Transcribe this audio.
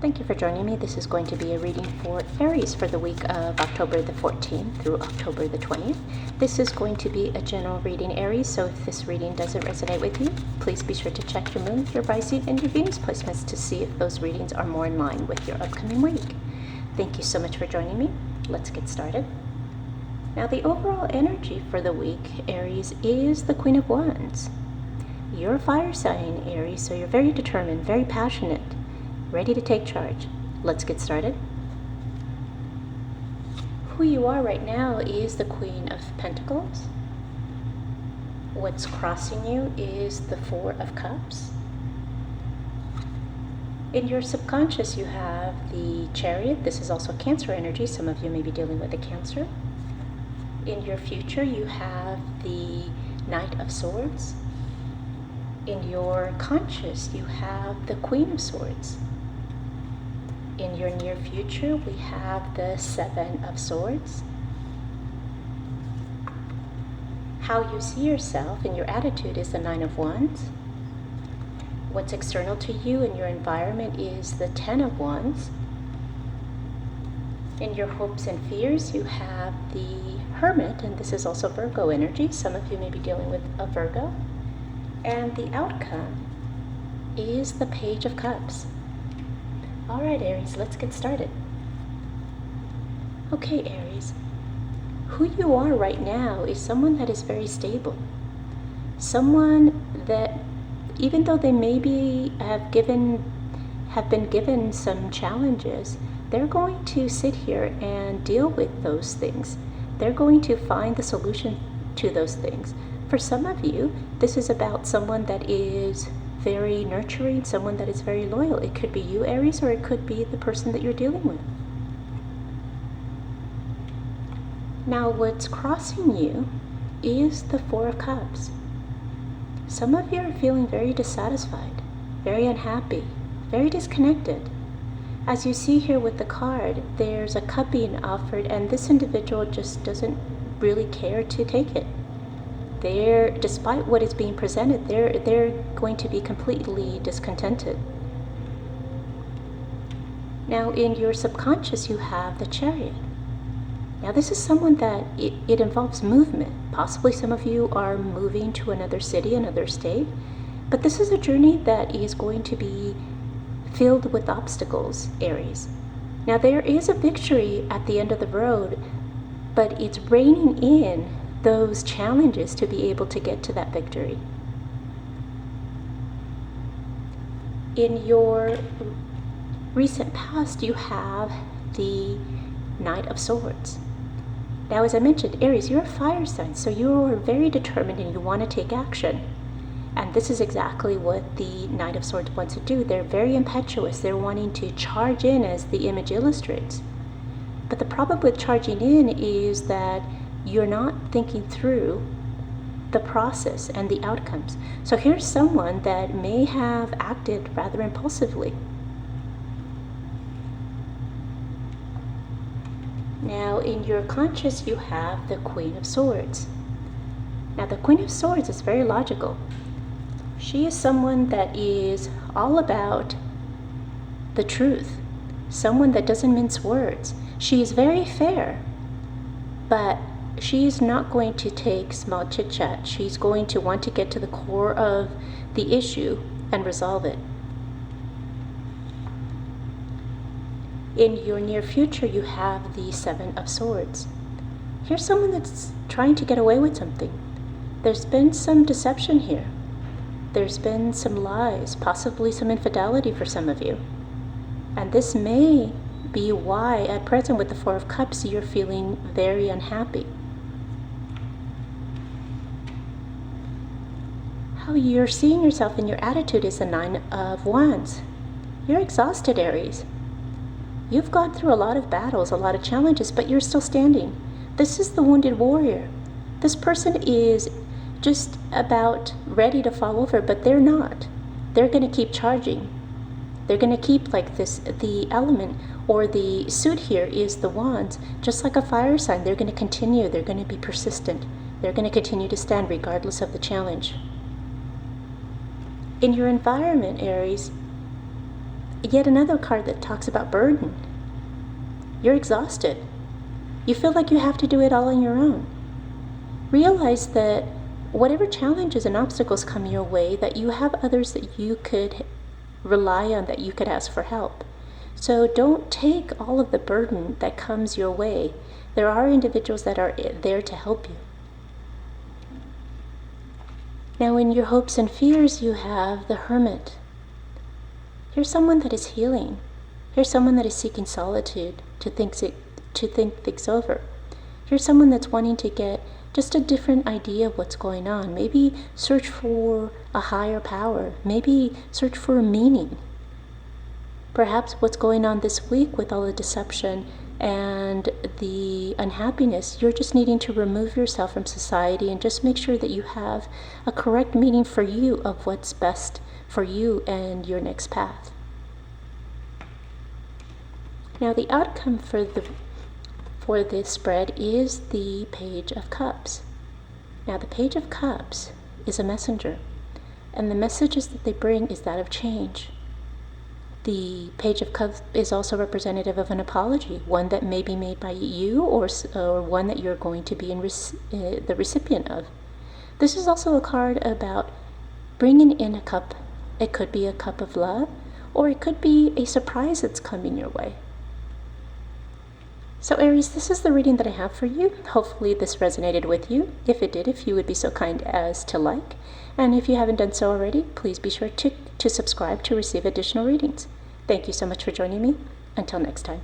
Thank you for joining me. This is going to be a reading for Aries for the week of October the 14th through October the 20th. This is going to be a general reading, Aries, so if this reading doesn't resonate with you, please be sure to check your moon, your rising, and your Venus placements to see if those readings are more in line with your upcoming week. Thank you so much for joining me. Let's get started. Now, the overall energy for the week, Aries, is the Queen of Wands. You're a fire sign, Aries, so you're very determined, very passionate, ready to take charge. Let's get started. Who you are right now is the Queen of Pentacles. What's crossing you is the Four of Cups. In your subconscious, you have the Chariot. This is also Cancer energy. Some of you may be dealing with a Cancer. In your future, you have the Knight of Swords. In your conscious, you have the Queen of Swords. In your near future, we have the Seven of Swords. How you see yourself and your attitude is the Nine of Wands. What's external to you in your environment is the Ten of Wands. In your hopes and fears, you have the Hermit, and this is also Virgo energy. Some of you may be dealing with a Virgo. And the outcome is the Page of Cups. All right, Aries, let's get started. Okay, Aries, who you are right now is someone that is very stable. Someone that, even though they maybe have been given some challenges, they're going to sit here and deal with those things. They're going to find the solution to those things. For some of you, this is about someone that is very nurturing, someone that is very loyal. It could be you, Aries, or it could be the person that you're dealing with. Now, what's crossing you is the Four of Cups. Some of you are feeling very dissatisfied, very unhappy, very disconnected. As you see here with the card, there's a cup being offered, and this individual just doesn't really care to take it. Despite what is being presented, they're going to be completely discontented. Now, in your subconscious, you have the Chariot. Now, this is someone that it involves movement. Possibly some of you are moving to another city, another state, but this is a journey that is going to be filled with obstacles, Aries. Now, there is a victory at the end of the road, but it's reining in those challenges to be able to get to that victory. In your recent past, you have the Knight of Swords. Now, as I mentioned, Aries, you're a fire sign, so you are very determined and you want to take action. And this is exactly what the Knight of Swords wants to do. They're very impetuous. They're wanting to charge in, as the image illustrates. But the problem with charging in is that you're not thinking through the process and the outcomes. So here's someone that may have acted rather impulsively. Now, in your conscious, you have the Queen of Swords. Now, the Queen of Swords is very logical. She is someone that is all about the truth, someone that doesn't mince words. She is very fair, but she is not going to take small chit-chat. She's going to want to get to the core of the issue and resolve it. In your near future, you have the Seven of Swords. Here's someone that's trying to get away with something. There's been some deception here. There's been some lies, possibly some infidelity for some of you. And this may be why, at present with the Four of Cups, you're feeling very unhappy. How you're seeing yourself and your attitude is the Nine of Wands. You're exhausted, Aries. You've gone through a lot of battles, a lot of challenges, but you're still standing. This is the wounded warrior. This person is just about ready to fall over, but they're not. They're going to keep charging. They're going to keep like this. The element or the suit here is the wands. Just like a fire sign, they're going to continue. They're going to be persistent. They're going to continue to stand regardless of the challenge. In your environment, Aries, yet another card that talks about burden. You're exhausted. You feel like you have to do it all on your own. Realize that whatever challenges and obstacles come your way, that you have others that you could rely on, that you could ask for help. So don't take all of the burden that comes your way. There are individuals that are there to help you. Now, in your hopes and fears, you have the Hermit. Here's someone that is healing. Here's someone that is seeking solitude to think things over. Here's someone that's wanting to get just a different idea of what's going on. Maybe search for a higher power. Maybe search for a meaning. Perhaps what's going on this week with all the deception and the unhappiness, you're just needing to remove yourself from society and just make sure that you have a correct meaning for you of what's best for you and your next path. Now, the outcome for this spread is the Page of Cups. Now, the Page of Cups is a messenger, and the messages that they bring is that of change. The Page of Cups is also representative of an apology, one that may be made by you or one that you're going to be the recipient of. This is also a card about bringing in a cup. It could be a cup of love, or it could be a surprise that's coming your way. So Aries, this is the reading that I have for you. Hopefully this resonated with you. If it did, if you would be so kind as to like. And if you haven't done so already, please be sure to subscribe to receive additional readings. Thank you so much for joining me. Until next time.